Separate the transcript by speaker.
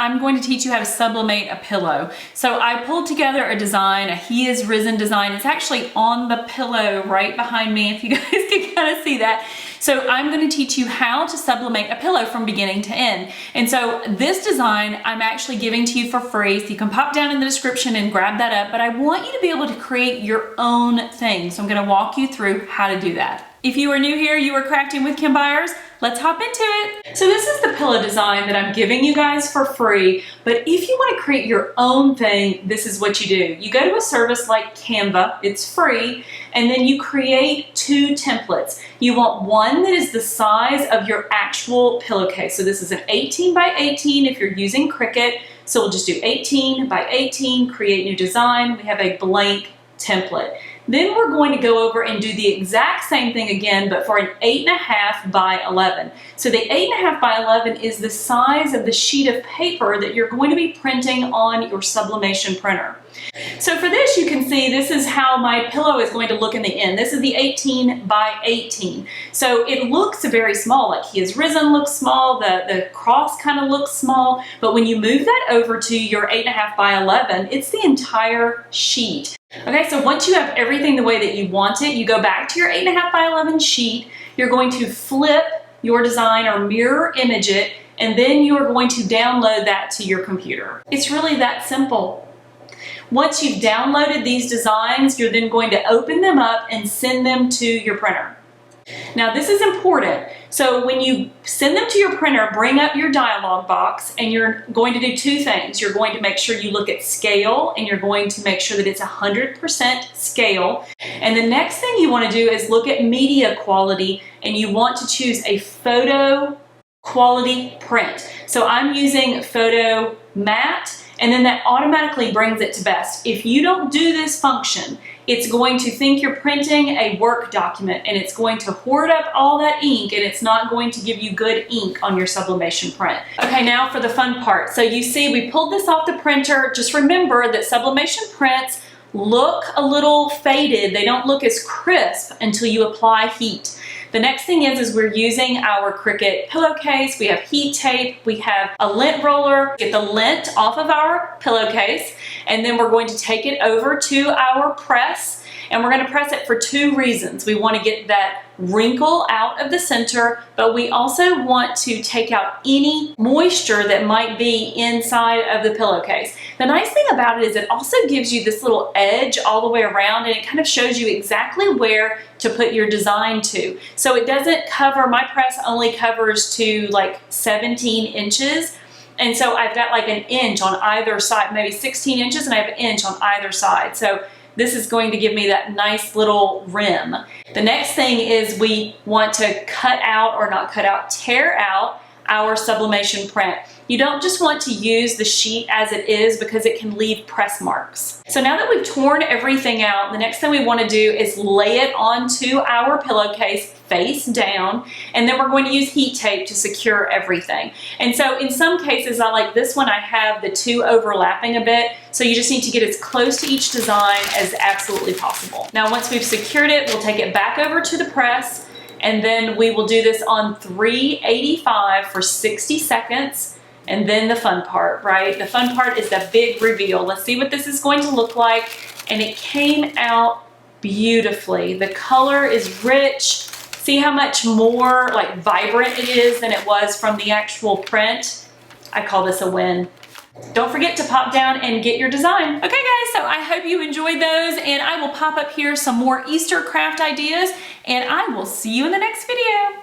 Speaker 1: I'm going to teach you how to sublimate a pillow. So I pulled together a design, a He Is Risen design. It's actually on the pillow right behind me, if you guys can kind of see that. So I'm going to teach you how to sublimate a pillow from beginning to end. And so this design I'm actually giving to you for free, so you can pop down in the description and grab that up, but I want you to be able to create your own thing. So I'm going to walk you through how to do that. If you are new here, you are Crafting with Kim Byers, let's hop into it. So this is the pillow design that I'm giving you guys for free, but if you want to create your own thing, this is what you do. You go to a service like Canva, it's free, and then you create 2 templates. You want one that is the size of your actual pillowcase. So this is an 18 by 18 if you're using Cricut. So we'll just do 18 by 18, create new design. We have a blank template. Then we're going to go over and do the exact same thing again, but for an 8.5 by 11. So the 8.5 by 11 is the size of the sheet of paper that you're going to be printing on your Sublimation printer. So for this, you can see this is how my pillow is going to look in the end. This is the 18 by 18. So it looks very small, like He Is Risen looks small, the cross kind of looks small, but when you move that over to your 8.5 by 11, it's the entire sheet. Okay, so once you have everything the way that you want it, you go back to your 8.5 by 11 sheet, you're going to flip your design or mirror image it, and then you are going to download that to your computer. It's really that simple. Once you've downloaded these designs, you're then going to open them up and send them to your printer. Now this is important. So when you send them to your printer, bring up your dialog box and you're going to do 2 things. You're going to make sure you look at scale and you're going to make sure that it's 100% scale. And the next thing you want to do is look at media quality and you want to choose a photo quality print. So I'm using photo matte, and then that automatically brings it to best. If you don't do this function, it's going to think you're printing a work document and it's going to hoard up all that ink and it's not going to give you good ink on your sublimation print. Okay, now for the fun part. So you see we pulled this off the printer. Just remember that sublimation prints look a little faded. They don't look as crisp until you apply heat. The next thing is we're using our Cricut pillowcase. We have heat tape, we have a lint roller, get the lint off of our pillowcase, and then we're going to take it over to our press, and we're going to press it for 2 reasons. We want to get that wrinkle out of the center, but we also want to take out any moisture that might be inside of the pillowcase. The nice thing about it is it also gives you this little edge all the way around, and it kind of shows you exactly where to put your design to. So it doesn't cover, my press only covers to like 17 inches. And so I've got like an inch on either side, maybe 16 inches, and I have an inch on either side. So this is going to give me that nice little rim. The next thing is we want to cut out, or not cut out, tear out our sublimation print. You don't just want to use the sheet as it is because it can leave press marks. So now that we've torn everything out, the next thing we want to do is lay it onto our pillowcase face down, and then we're going to use heat tape to secure everything. And so in some cases, I like this one, I have the 2 overlapping a bit, so you just need to get as close to each design as absolutely possible. Now once we've secured it, we'll take it back over to the press, and then we will do this on 385 for 60 seconds. And then the fun part, right? The fun part is the big reveal. Let's see what this is going to look like. And it came out beautifully. The color is rich. See how much more like vibrant it is than it was from the actual print. I call this a win. Don't forget to pop down and get your design. Okay guys, so I hope you enjoyed those, and I will pop up here some more Easter craft ideas, and I will see you in the next video.